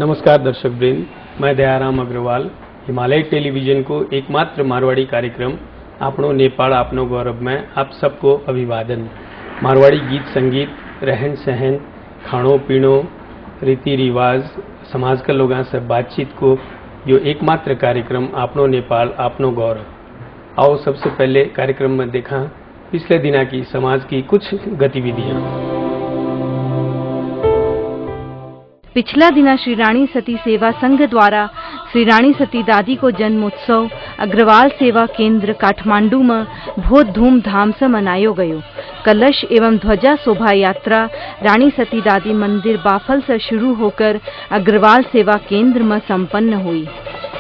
नमस्कार दर्शक वृंद, मैं दयाराम अग्रवाल। हिमालय टेलीविजन को एकमात्र मारवाड़ी कार्यक्रम आपनो नेपाल आपनो गौरव में आप सबको अभिवादन। मारवाड़ी गीत संगीत, रहन सहन, खाणो पीणो, रीति रिवाज, समाज के लोगों से बातचीत को जो एकमात्र कार्यक्रम आपनो नेपाल आपनो गौरव। आओ सबसे पहले कार्यक्रम में देखा पिछले दिना की समाज की कुछ गतिविधियां। पिछला दिना श्री रानी सती सेवा संघ द्वारा श्री रानी सती दादी को जन्मोत्सव अग्रवाल सेवा केंद्र काठमांडू में बहुत धूमधाम से मनायो गयो। कलश एवं ध्वजा शोभा यात्रा रानी सती दादी मंदिर बाफल से शुरू होकर अग्रवाल सेवा केंद्र में संपन्न हुई।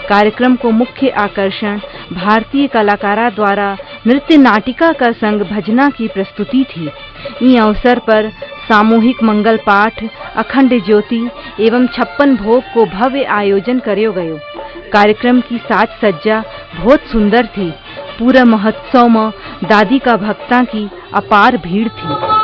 कार्यक्रम को मुख्य आकर्षण भारतीय कलाकारा द्वारा नृत्य नाटिका का संग भजना की प्रस्तुति थी। इस अवसर पर सामूहिक मंगल पाठ, अखंड ज्योति एवं 56 भोग को भव्य आयोजन करो गयो। कार्यक्रम की साज सज्जा बहुत सुंदर थी। पूरा महोत्सव में दादी का भक्ता की अपार भीड़ थी।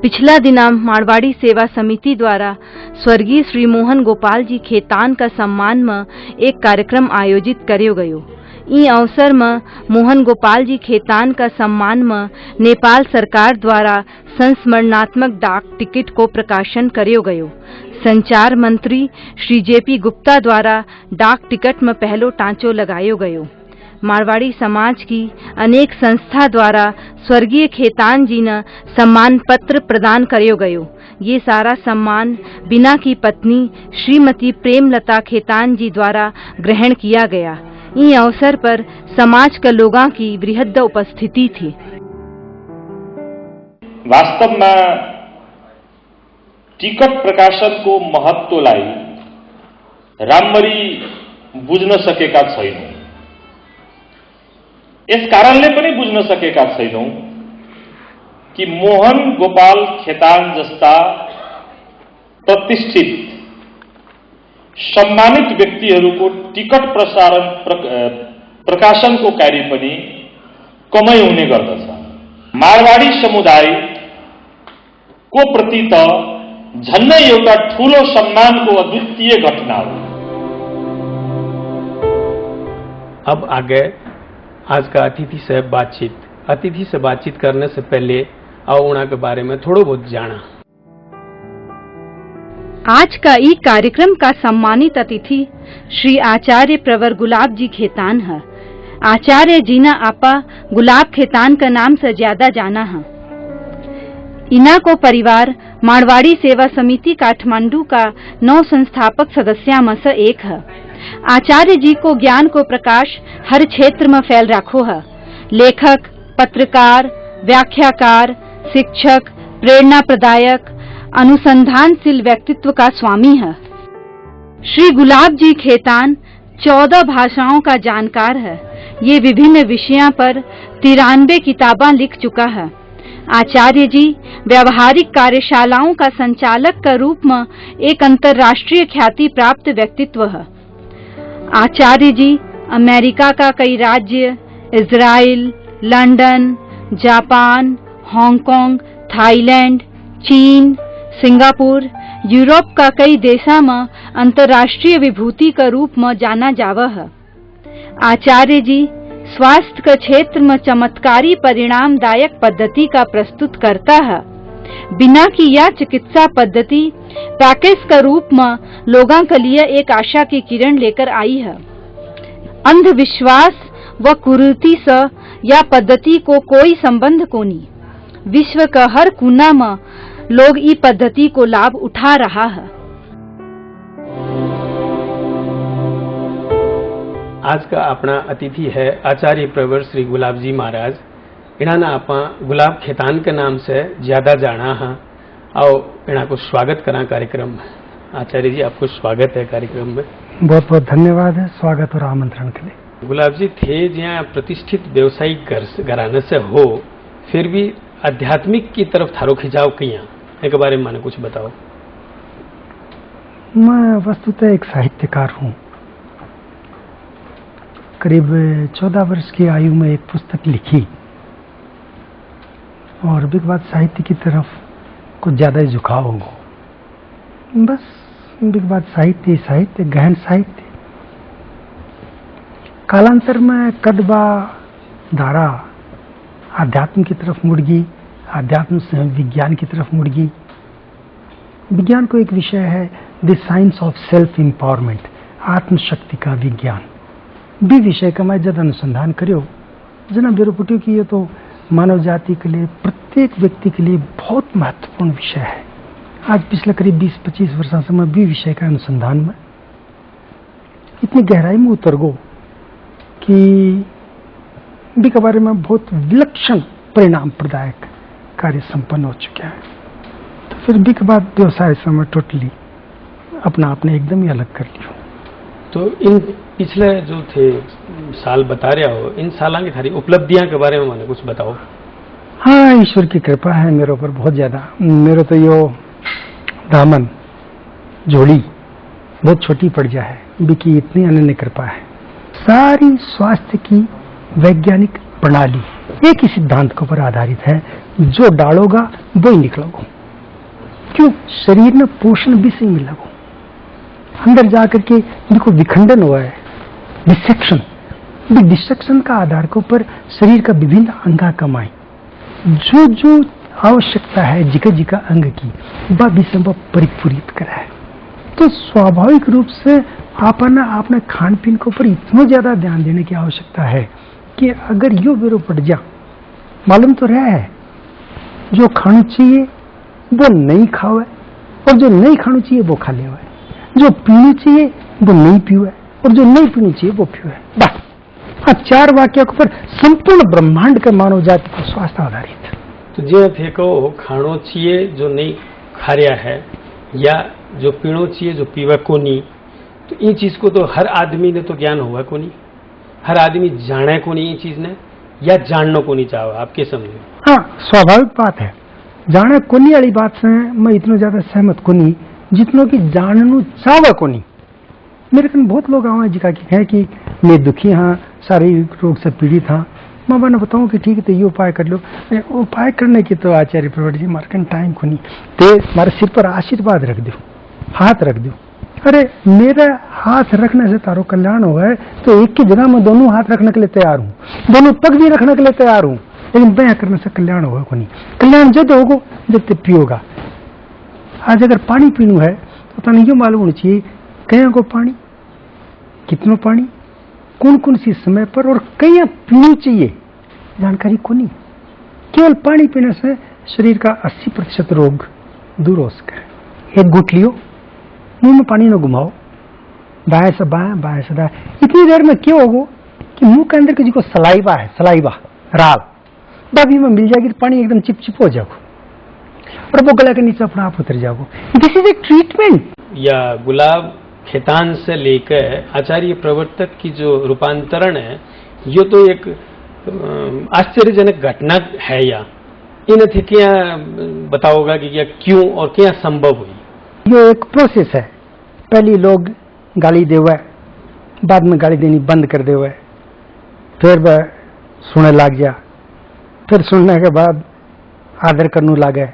पिछला दिना मारवाड़ी सेवा समिति द्वारा स्वर्गीय श्री मोहन गोपाल जी खेतान का सम्मान में एक कार्यक्रम आयोजित करो गयो। इस अवसर में मोहन गोपाल जी खेतान का सम्मान में नेपाल सरकार द्वारा संस्मरणात्मक डाक टिकट को प्रकाशन करो गयो। संचार मंत्री श्री जेपी गुप्ता द्वारा डाक टिकट में पहलो टांचो लगायो गयो। मारवाड़ी समाज की अनेक संस्था द्वारा स्वर्गीय खेतान जी ने सम्मान पत्र प्रदान करो गयो। ये सारा सम्मान बिना की पत्नी श्रीमती प्रेमलता खेतान जी द्वारा ग्रहण किया गया। इस अवसर पर समाज के लोगों की बृहद उपस्थिति थी। वास्तव में टिकट प्रकाशन को महत्वलाई राम्ररी बुझ्न सकेका छैनौं। इस कारणले पनि बुझ्न सकेका छैनौं कि मोहन गोपाल खेतान जस्ता प्रतिष्ठित सम्मानित व्यक्तिहरूको टिकट प्रकाशनको कार्य पनि कमै हुने गर्दछ। मारवाडी समुदाय को प्रति त झन्नै एउटा ठूलो सम्मानको अद्वितीय घटना हो। अब आगे आज का अतिथि से बातचीत। अतिथि से बातचीत करने से पहले आओ उना के बारे में थोड़ा बहुत जाना। आज का ई कार्यक्रम का सम्मानित अतिथि श्री आचार्य प्रवर गुलाब जी खेतान है। आचार्य जी ना आपा गुलाब खेतान का नाम से ज्यादा जाना है। इना को परिवार मारवाड़ी सेवा समिति काठमांडू का 9 संस्थापक सदस्यों में से एक है। आचार्य जी को ज्ञान को प्रकाश हर क्षेत्र में फैल रखो है। लेखक, पत्रकार, व्याख्याकार, शिक्षक, प्रेरणा प्रदायक, अनुसंधानशील व्यक्तित्व का स्वामी है। श्री गुलाब जी खेतान 14 भाषाओं का जानकार है। ये विभिन्न विषयों पर 93 किताबें लिख चुका है। आचार्य जी व्यावहारिक कार्यशालाओं का संचालक का रूप में एक अंतर्राष्ट्रीय ख्याति प्राप्त व्यक्तित्व है। आचार्य जी अमेरिका का कई राज्य, Israel, London, Japan, Hong Kong, Thailand, चीन, सिंगापुर, यूरोप का कई देशों में अंतर्राष्ट्रीय विभूति का रूप में जाना जावा है। आचार्य जी स्वास्थ्य के क्षेत्र में चमत्कारी परिणामदायक पद्धति का प्रस्तुत करता है। बिना की यह चिकित्सा पद्धति पैकेज का रूप में लोगों के लिए एक आशा की किरण लेकर आई है। अंधविश्वास व कुरीति से यह पद्धति को कोई संबंध को नहीं। विश्व का हर कोना में लोग इस पद्धति को लाभ उठा रहा है। आज का अपना अतिथि है आचार्य प्रवर श्री गुलाब जी महाराज। इन्होंने आपा गुलाब खेतान के नाम से ज्यादा जाना है। आओ इन्हों को स्वागत करा कार्यक्रम में। आचार्य जी आपको स्वागत है कार्यक्रम में। बहुत बहुत धन्यवाद है स्वागत और आमंत्रण के लिए। गुलाब जी थे जहाँ प्रतिष्ठित व्यवसायिक घराने से हो, फिर भी आध्यात्मिक की तरफ थारो खिंचाव किया एक बारे में माने कुछ बताओ। मैं वस्तुतः एक साहित्यकार हूँ। करीब 14 वर्ष की आयु में एक पुस्तक लिखी और विगवाद साहित्य की तरफ कुछ ज़्यादा ही झुकाव हो। बस विगवाद साहित्य साहित्य गहन साहित्य। कालांतर में कदबा धारा आध्यात्म की तरफ मुड़ गई, आध्यात्म से विज्ञान की तरफ मुड़ गई। विज्ञान को एक विषय है the science of self empowerment, आत्मशक्ति का विज्ञान भी विषय का मैं जब अनुसंधान करियो जना बेरो पुटियो कि ये तो मानव जाति के लिए, प्रत्येक व्यक्ति के लिए बहुत महत्वपूर्ण विषय है। आज पिछले करीब 20-25 वर्षों से मैं भी विषय का अनुसंधान में इतनी गहराई में उतर गो कि भी के बारे में बहुत विलक्षण परिणाम प्रदायक कार्य संपन्न हो चुका है। तो फिर भी के बाद व्यवसाय से मैं टोटली अपना आपने एकदम ही अलग कर लिया। तो इन पिछले जो थे साल बता रहा हो, इन सालों की थारी उपलब्धियां के बारे में मैंने कुछ बताओ। हाँ, ईश्वर की कृपा है मेरे ऊपर बहुत ज्यादा। मेरे तो यो दामन जोड़ी बहुत छोटी पड़ जा है, बिकी इतनी अनन्य कृपा है। सारी स्वास्थ्य की वैज्ञानिक प्रणाली एक ही सिद्धांत के ऊपर आधारित है, जो डालोगा वो ही निकलोगा। क्यों? शरीर में पोषण भी से मिलेगा। अंदर जाकर के देखो विखंडन हुआ है, डिसेक्शन। डिसेक्शन का आधार के ऊपर शरीर का विभिन्न अंग कमाए, जो जो आवश्यकता है जिका जिका अंग की वह विषय परिपूरित करा है। तो स्वाभाविक रूप से आपने खान पीन के ऊपर इतना ज्यादा ध्यान देने की आवश्यकता है कि अगर यो बेरो पड़ जा, मालूम तो रहा है जो खाना चाहिए वो नहीं खावे और जो नहीं खाना चाहिए वो खा ले, जो पीना चाहिए वो नहीं पीवे और जो नहीं पीना चाहिए वो पीवे। बस हाँ, 4 वाक्यों के ऊपर संपूर्ण ब्रह्मांड के मानव जाति को स्वास्थ्य आधारित। तो जे थे को खानो चाहिए जो नहीं खा रहा है, या जो पीनो चाहिए जो पीवा को नहीं, तो इन चीज को तो हर आदमी ने तो ज्ञान हुआ को नहीं, हर आदमी जाने को नहीं इन चीज ने, या जानना को नहीं चाहो। आपके समझो? हाँ, स्वाभाविक बात है। जाने को नहीं वाली बात से मैं इतना ज्यादा सहमत को नहीं जितनों की जाननु चावा को नहीं। मेरे कन बहुत लोग आवे जिका है कि मैं दुखी हाँ, शारीरिक रोग से पीड़ित हाँ, मैं बना बताऊं कि ठीक है तो ये उपाय कर लो। उपाय करने की तो आचार्य प्रवर जी मार्कन टाइम को नहीं, ते मारे सिर पर आशीर्वाद रख दो, हाथ रख दो। अरे मेरा हाथ रखने से तारो कल्याण हो गए तो एक की जगह मैं दोनों हाथ रखने के लिए तैयार हूँ, दोनों पग भी रखने के लिए तैयार हूँ, लेकिन बया करने से कल्याण होगा को नहीं। कल्याण जब होगा जब पियोगा। आज अगर पानी पीनू है तो तने यो मालूम होना चाहिए कहीं को पानी, कितना पानी, कौन कौन सी समय पर और कहीं पीना चाहिए, जानकारी को नहीं। केवल पानी पीने से शरीर का 80% रोग दूर हो सके। एक घुट लियो, मुंह में पानी न घुमाओ, बाएं से बाएं बाएं से दाएं। इतनी देर में क्या होगा कि मुंह के अंदर की जो सलाइवा है, सलाइवा राल बाबी में मिल जाएगी, पानी एकदम चिपचिप हो जाओ और वो गला के नीचे अपना आप उतर जाओ। This is a treatment. या गुलाब खेतान से लेकर आचार्य प्रवर्तक की जो रूपांतरण है, ये तो एक आश्चर्यजनक घटना है। या इन थे क्या बताओगा कि क्या क्यों और क्या संभव हुई? ये एक प्रोसेस है। पहले लोग गाली देवे, बाद में गाली देनी बंद कर देवे, फिर वह सुनने लग गया, फिर सुनने के बाद आदर करने लगे,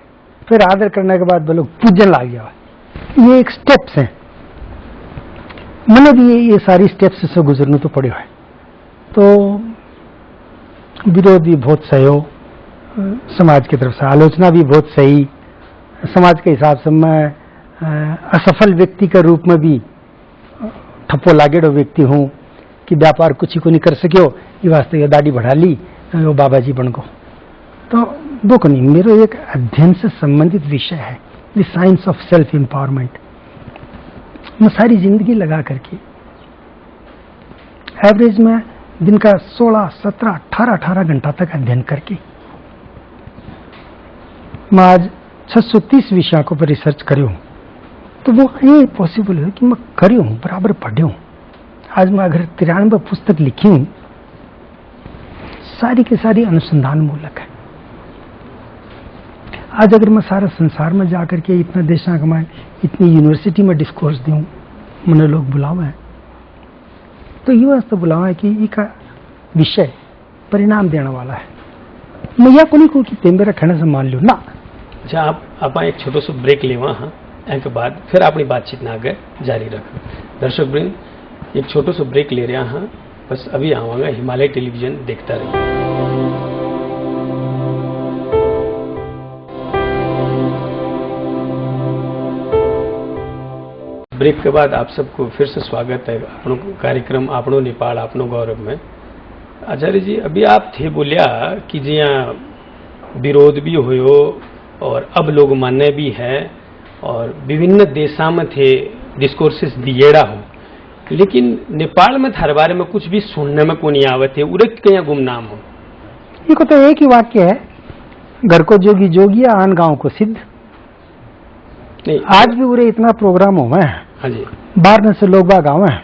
फिर आदर करने के बाद वो लोग पूजन लग गया। ये एक स्टेप्स है। मैंने भी ये सारी स्टेप्स से गुजरने तो पड़े है। तो विरोध भी बहुत सही हो, समाज की तरफ से आलोचना भी बहुत सही। समाज के हिसाब से मैं असफल व्यक्ति के रूप में भी ठप्पो लागेड़ो व्यक्ति हूँ कि व्यापार कुछ ही को नहीं कर सको, ये वास्ते ये दाढ़ी बढ़ा ली, वो बाबा जी बन गो। तो दो को नहीं, मेरा एक अध्ययन से संबंधित विषय है the science of self empowerment. मैं सारी जिंदगी लगा करके एवरेज में दिन का 16, 17, 18 घंटा तक अध्ययन करके मैं आज 630 विषयों को पर रिसर्च करूँ। तो वो ये पॉसिबल है कि मैं करूँ, बराबर पढ़ूँ। आज मैं अगर 93 पुस्तक लिखी हूँ, सारी की सारी अनुसंधान मूलक है। आज अगर मैं सारा संसार में जाकर के इतना देशा कमाए, इतनी यूनिवर्सिटी में डिस्कोर्स दूं, मैंने लोग बुलावे हैं, तो ये वास्ते बुलावा है कि एक विषय परिणाम देने वाला है। मैं या कोनी को कि तेंबे रखने से मान लो ना। अच्छा, आप एक छोटो सो ब्रेक लेवा हाँ, के बाद फिर अपनी बातचीत ना आगे जारी रख। दर्शक वृंद एक छोटो सो ब्रेक ले रहा हाँ, बस अभी आवांगा। हिमालय टेलीविजन देखता रहिए। ब्रेक के बाद आप सबको फिर से स्वागत है अपनो कार्यक्रम आपनो नेपाल आपनो गौरव में। आचार्य जी, अभी आप थे बोलिया कि जिया विरोध भी होयो और अब लोग माने भी है और विभिन्न देशा में थे डिस्कोर्सेस दिएड़ा हो, लेकिन नेपाल में थारे बारे में कुछ भी सुनने में को नहीं आवत है। उरे कहीं गुमनाम हो। ये को तो एक ही वाक्य है, घर को जोगी जोगिया आन गांव को सिद्ध। नहीं, आज भी उरे इतना प्रोग्राम हुआ है। हाँ जी, बाहर से लोग बाग आवे हैं,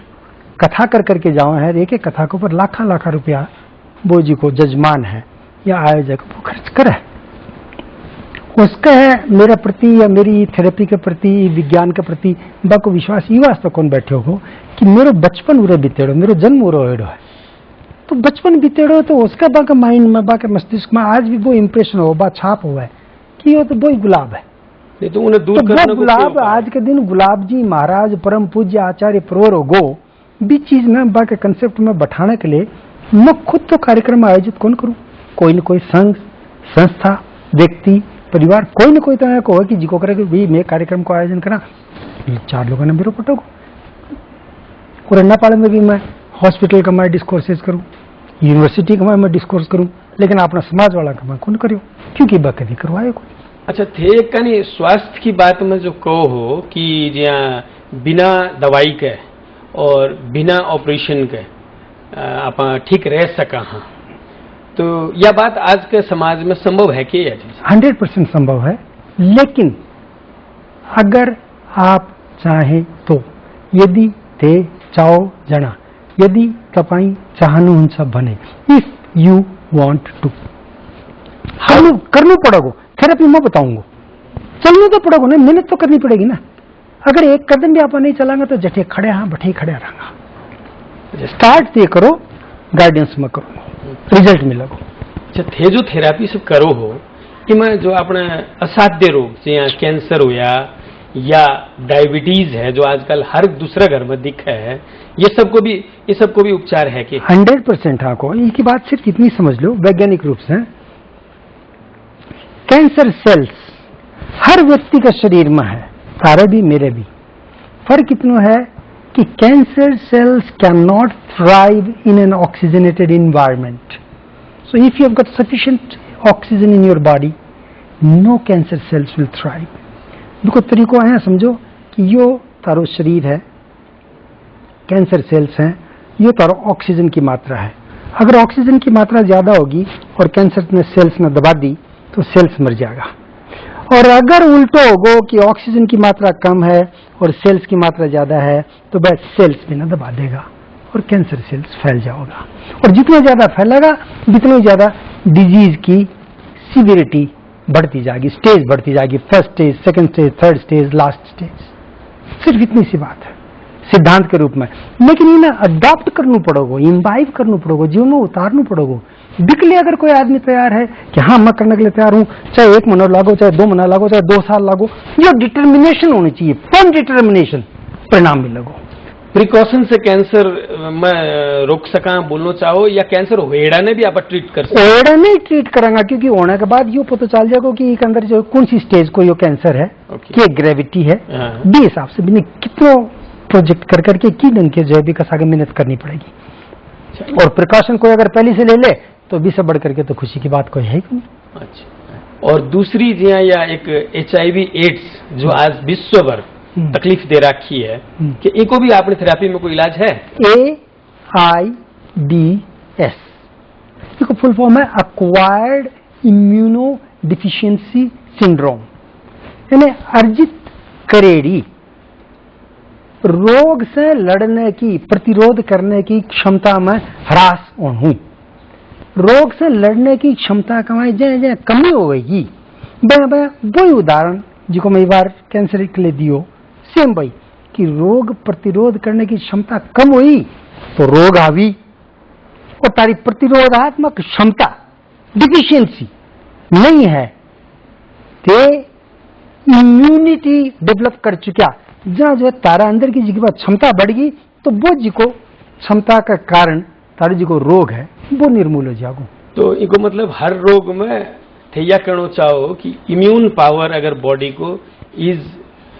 कथा कर करके जावे हैं। एक एक कथा के ऊपर लाखा लाखा रुपया वो जी को जजमान है या आयोजक वो खर्च करे। उसका है मेरे प्रति या मेरी थेरेपी के प्रति, विज्ञान के प्रति बाको विश्वास ये वास्ते कौन बैठे हो कि मेरो बचपन उरे बीतेड़ो, मेरो जन्म उरे होड़ो है। तो बचपन बीतेड़ो तो उसका बाका माइंड में, बाका मस्तिष्क में आज भी वो इम्प्रेशन हो, बा छाप हुआ है कि वो तो वही गुलाब है। तो उन्हें दूर करने को गुलाब आज के दिन गुलाब जी महाराज परम पूज्य आचार्य प्रवर गो भी चीज में बाके कंसेप्ट में बैठाने के लिए मैं खुद तो कार्यक्रम आयोजित कौन करूं। कोई न कोई संघ, संस्था, व्यक्ति, परिवार कोई न कोई तरह को है कि जिको करे कि भाई मैं कार्यक्रम को आयोजन करा। 4 लोगों ने मेरे पटो को और नेपाल में भी मैं हॉस्पिटल का मैं डिस्कोर्सेस करूं, यूनिवर्सिटी का मैं डिस्कोर्स करूं, लेकिन अपना समाज वाला का मैं कौन करूं क्योंकि बाकी करवाए कोई। अच्छा, थे कनी स्वास्थ्य की बात में जो कहो हो कि जहाँ बिना दवाई के और बिना ऑपरेशन के आप ठीक रह सका हाँ, तो यह बात आज के समाज में संभव है कि 100% संभव है। लेकिन अगर आप चाहें तो, यदि ते चाहो जना, यदि तपाई चाहनुहुन्छ भने, इफ यू वांट टू करना पड़ेगा। थेरेपी मैं बताऊंगा, चलना तो पड़ेगा ना, मेहनत तो करनी पड़ेगी ना। अगर एक कदम भी आप नहीं चलाएंगे तो जठे खड़े हाँ बैठे खड़े रहेंगे। स्टार्ट दे करो, गाइडेंस में करो, रिजल्ट मिलेगा। अच्छा, थे जो थेरेपी सब करो हो कि मैं जो अपने असाध्य रोग जैसे कैंसर होया या डायबिटीज है जो आजकल हर दूसरा घर में दिख है, ये सबको भी उपचार है कि 100% हाँ को। इनकी बात सिर्फ इतनी समझ लो वैज्ञानिक रूप से, कैंसर सेल्स हर व्यक्ति का शरीर में है, तारे भी मेरे भी। फर्क इतना है कि cancer cells can not thrive in an oxygenated environment. So if you have got sufficient oxygen in your body, no cancer cells will thrive. देखो तरीको है, समझो कि यो तारो शरीर है, कैंसर सेल्स हैं, यो तारो ऑक्सीजन की मात्रा है। अगर ऑक्सीजन की मात्रा ज्यादा होगी और कैंसर ने सेल्स ने दबा दी तो सेल्स मर जाएगा। और अगर उल्टो होगो कि ऑक्सीजन की मात्रा कम है और सेल्स की मात्रा ज्यादा है तो बस सेल्स भी ना दबा देगा और कैंसर सेल्स फैल जाएगा। और जितना ज्यादा फैलेगा जितनी ज्यादा डिजीज की सीवियरिटी बढ़ती जाएगी, स्टेज बढ़ती जाएगी, first stage, second stage, third stage, last stage. सिर्फ इतनी सी बात है सिद्धांत के रूप में। लेकिन इन्हें अडॉप्ट करना पड़ेगा, इम्बाइब करना पड़ेगा, जीवन में उतारना पड़ेगा। बिकले अगर कोई आदमी तैयार है कि हाँ मैं करने के लिए तैयार हूं, चाहे 1 महीना लागो, चाहे 2 महीना लागो, चाहे 2 साल लागो, ये डिटर्मिनेशन होनी चाहिए, फर्म डिटर्मिनेशन, परिणाम मिलेगा। प्रिकॉशन से कैंसर में रोक सका बोलना चाहो या कैंसर होएड़ा ने भी आप ट्रीट कर सकते? होएड़ा नहीं ट्रीट करांगा क्योंकि होने के बाद ये पता चल जाएगा कि एक अंदर जो कौन सी स्टेज को ये कैंसर है, क्या ग्रेविटी है, बे हिसाब से भी कितना प्रोजेक्ट कर करके की ढंग के जैविक आगे मेहनत करनी पड़ेगी। और प्रिकॉशन कोई अगर पहले से ले ले तो भी से बढ़ करके तो खुशी की बात कोई है ही नहीं। अच्छा, और दूसरी जिया या एक HIV एड्स जो आज विश्व भर तकलीफ दे रखी है कि इनको भी आपने थेरेपी में कोई इलाज है? AIDS इसको फुल फॉर्म है एक्वायर्ड इम्यूनो डिफिशियंसी सिंड्रोम, यानी अर्जित करेड़ी रोग से लड़ने की, प्रतिरोध करने की क्षमता में ह्रास हूं। रोग से लड़ने की क्षमता कमाई जय जय कमी हो गई। वही उदाहरण जिको मैं बार कैंसर के लिए दियो, सेम भाई कि रोग प्रतिरोध करने की क्षमता कम हुई तो रोग आवी और तारी प्रतिरोधात्मक क्षमता डिफिशियंसी नहीं है ते इम्यूनिटी डेवलप कर चुका जहां जो है तारा अंदर की जी क्षमता बढ़ गई तो वो जी को क्षमता का कारण तारे जी को रोग है वो निर्मूल हो जाएगा। तो इनको मतलब हर रोग में थैया करना चाहो कि इम्यून पावर अगर बॉडी को is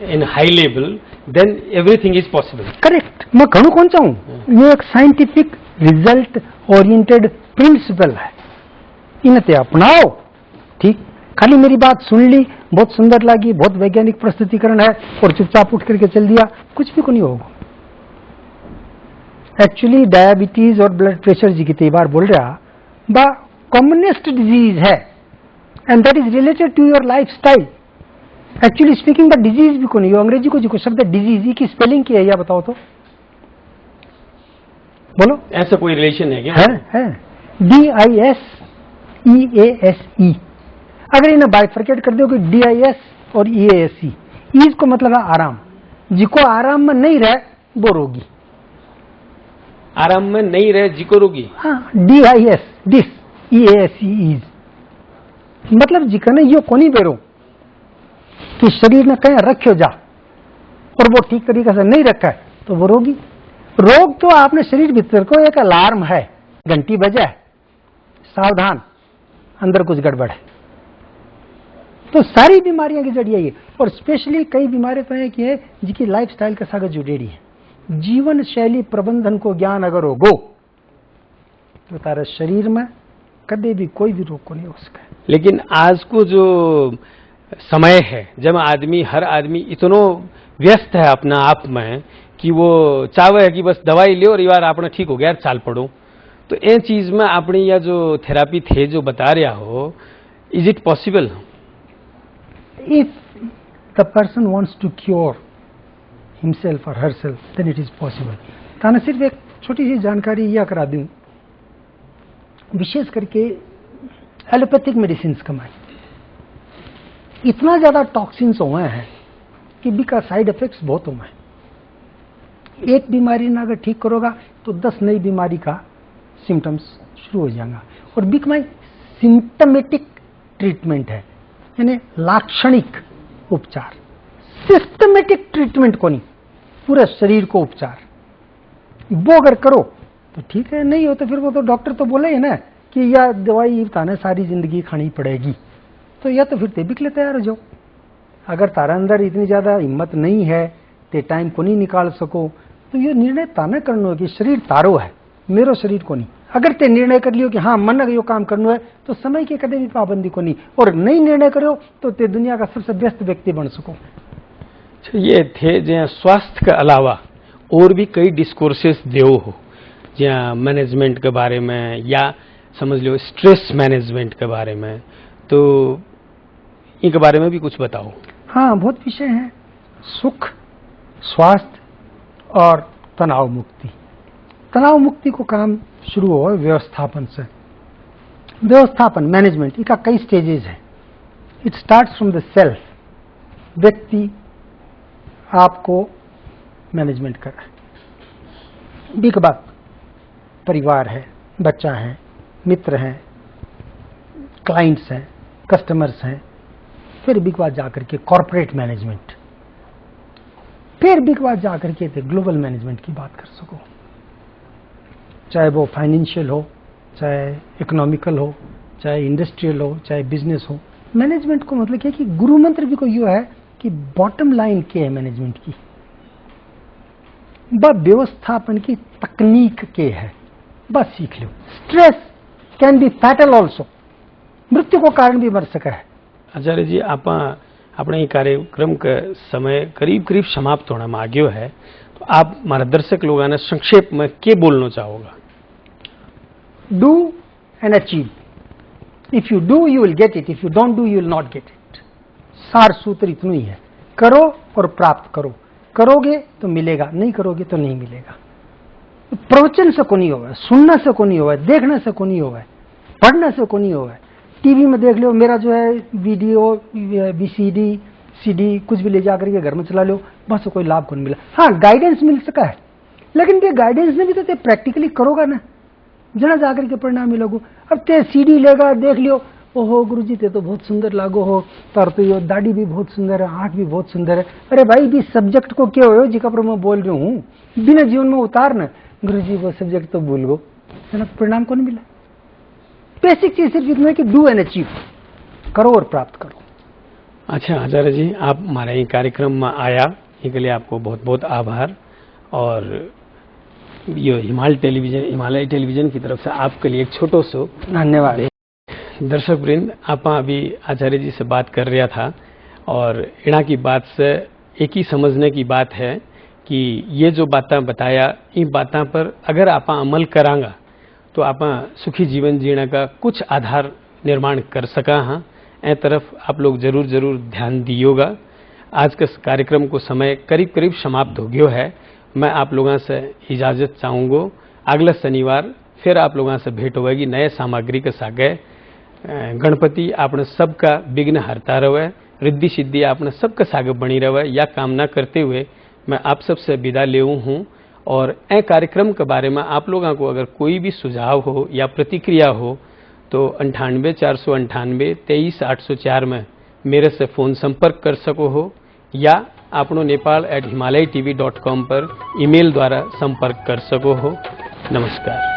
in high level then everything is possible. Correct, मैं घणु कौन चाहूं ये एक साइंटिफिक रिजल्ट ओरिएंटेड प्रिंसिपल है, इन्हें अपनाओ। ठीक, खाली मेरी बात सुन ली, बहुत सुंदर लगी, बहुत वैज्ञानिक प्रस्तुतिकरण है और चुपचाप उठ करके चल दिया, कुछ भी को नहीं होगा। एक्चुअली डायबिटीज और ब्लड प्रेशर जी की बार बोल रहा बा कॉमनेस्ट डिजीज है and that is related to your life style. Actually speaking the disease भी को नहीं हो, अंग्रेजी को जो शब्द डिजीज की स्पेलिंग क्या है या बताओ तो, बोलो। ऐसा कोई रिलेशन है क्या? है DISEASE। अगर इन्हें बाइफरकेट कर दो कि DIS और EASE, ईज को मतलब है आराम, जिको आराम में नहीं रहे वो रोगी। आराम में नहीं रहे जिको रोगी। हाँ, DIS EASE ईज मतलब जिका ने यो कोनी बेरो कि शरीर ने कहीं रखो जा और वो ठीक तरीके से नहीं रखा है तो वो रोगी। रोग तो आपने शरीर भीतर को एक अलार्म है, घंटी बजा है, सावधान अंदर कुछ गड़बड़ है। तो सारी बीमारियां की जड़ी है और स्पेशली कई बीमारियां तो है कि है जिसकी लाइफस्टाइल के साथ जुड़ेड़ी है। जीवन शैली प्रबंधन को ज्ञान अगर होगो तो तारे शरीर में कभी भी कोई भी रोग को नहीं हो सका। लेकिन आज को जो समय है जब हर आदमी इतनो व्यस्त है अपना आप में कि वो चाहे है कि बस दवाई ले और ये बार आपने ठीक हो गया चाल पड़ो, तो ये चीज में अपनी या जो थेरापी थे जो बता रहा हो, is it possible? If the person wants to cure himself और herself then it is possible. ताने सिर्फ एक छोटी सी जानकारी यह करा दूं, विशेष करके एलोपैथिक मेडिसिन कमाई इतना ज्यादा टॉक्सिन्स हुए हैं कि बिका साइड इफेक्ट्स बहुत हुए हैं। एक बीमारी ना अगर ठीक करोगा तो 10 नई बीमारी का सिम्टम्स शुरू हो जाएगा। और बिक में सिम्टमेटिक ट्रीटमेंट है, यानी लाक्षणिक उपचार, सिस्टमेटिक ट्रीटमेंट को नहीं, पूरे शरीर को उपचार वो अगर करो तो ठीक है, नहीं हो तो फिर वो तो डॉक्टर तो बोले ही ना कि यह दवाई ताने सारी जिंदगी खानी पड़ेगी, तो या तो फिर ते बिकले तैयार हो जाओ। अगर तारा अंदर इतनी ज्यादा हिम्मत नहीं है, ते टाइम को नहीं निकाल सको, तो ये निर्णय ताने करना है कि शरीर तारो है, मेरो शरीर को नहीं। अगर ते निर्णय कर लियो कि हाँ मन अगर यो काम करना है तो समय की कदे भी पाबंदी को नहीं, और नहीं निर्णय करो तो ते दुनिया का सबसे व्यस्त व्यक्ति बन सको। ये थे जहाँ स्वास्थ्य के अलावा और भी कई डिस्कोर्सेस देव हो, जहाँ मैनेजमेंट के बारे में या समझ लो स्ट्रेस मैनेजमेंट के बारे में, तो इनके बारे में भी कुछ बताओ। हाँ, बहुत विषय हैं, सुख, स्वास्थ्य और तनाव मुक्ति। तनाव मुक्ति को काम शुरू हो व्यवस्थापन से। व्यवस्थापन मैनेजमेंट इसका कई स्टेजेस है। It starts from the self, व्यक्ति आपको मैनेजमेंट कर रहा है। बिग बात परिवार है, बच्चा है, मित्र हैं, क्लाइंट्स हैं, कस्टमर्स हैं, फिर बिग बात जाकर के कॉर्पोरेट मैनेजमेंट, फिर बिग बात जाकर के ग्लोबल मैनेजमेंट की बात कर सको, चाहे वो फाइनेंशियल हो, चाहे इकोनॉमिकल हो, चाहे इंडस्ट्रियल हो, चाहे बिजनेस हो। मैनेजमेंट को मतलब क्या कि गुरु मंत्र भी को यू है कि बॉटम लाइन क्या है मैनेजमेंट की, बस व्यवस्थापन की तकनीक के है, बस सीख लो। Stress can be fatal also, मृत्यु को कारण भी बन सका है। आचार्य जी, आप अपने कार्यक्रम का समय करीब करीब समाप्त होने में आ गयो है, तो आप हमारे दर्शक लोगों ने संक्षेप में क्या बोलना चाहोगा? Do and achieve. If you do you will get it, if you don't do you will not get it. सार सूत्र इतना ही है, करो और प्राप्त करो। करोगे तो मिलेगा, नहीं करोगे तो नहीं मिलेगा। प्रवचन से को नहीं होगा, सुनने से को नहीं होगा, देखने से को नहीं होगा, पढ़ने से को नहीं होगा। टीवी में देख लो, मेरा जो है वीडियो VCD CD कुछ भी ले जाकर के घर में चला लो, बस कोई लाभ को नहीं मिला। हाँ, गाइडेंस मिल सका है, लेकिन ते गाइडेंस ने भी तो ते प्रैक्टिकली करोगा ना, जना जाकर के परिणाम मिलोगो। अब ते सीडी लेगा, देख लियो, ओहो गुरुजी ते तो बहुत सुंदर लागो हो, तर तो यो दाढ़ी भी बहुत सुंदर है, आंख भी बहुत सुंदर है। अरे भाई भी सब्जेक्ट को क्या हो जिका पर मैं बोल रही हूँ, बिना जीवन में उतार ना, गुरुजी वो सब्जेक्ट तो भूल गो, परिणाम को नहीं मिला। बेसिक चीज सिर्फ इतना है कि डू एंड अचीव, करो और प्राप्त करो। अच्छा आचार्य जी, आप हमारे ये कार्यक्रम में आया, इसके लिए आपको बहुत बहुत आभार। और ये हिमालय टेलीविजन की तरफ से आपके लिए एक छोटो सो धन्यवाद। दर्शक वृंद, आप अभी आचार्य जी से बात कर रहा था, और इना की बात से एक ही समझने की बात है कि ये जो बातें बताया, इन बातों पर अगर आप अमल करांगा तो आप सुखी जीवन जीने का कुछ आधार निर्माण कर सका। हाँ, ए तरफ आप लोग जरूर जरूर ध्यान दियोगा। आज का कार्यक्रम को समय करीब करीब समाप्त हो गयो है। मैं आप लोगों से इजाजत चाहूँगा। अगला शनिवार फिर आप लोगों से भेंट होगी नए सामग्री के सागे। गणपति आपने सबका विघ्न हरता रहे, रिद्धि सिद्धि आपने सबका सागे बनी रहे, या कामना करते हुए मैं आप सबसे विदा लेऊँ हूँ। और ए कार्यक्रम के बारे में आप लोगों को अगर कोई भी सुझाव हो या प्रतिक्रिया हो तो 98 498 23 804 में मेरे से फोन संपर्क कर सको हो, या आपनो नेपाल@himalayatv.com पर ईमेल द्वारा संपर्क कर सको हो। नमस्कार।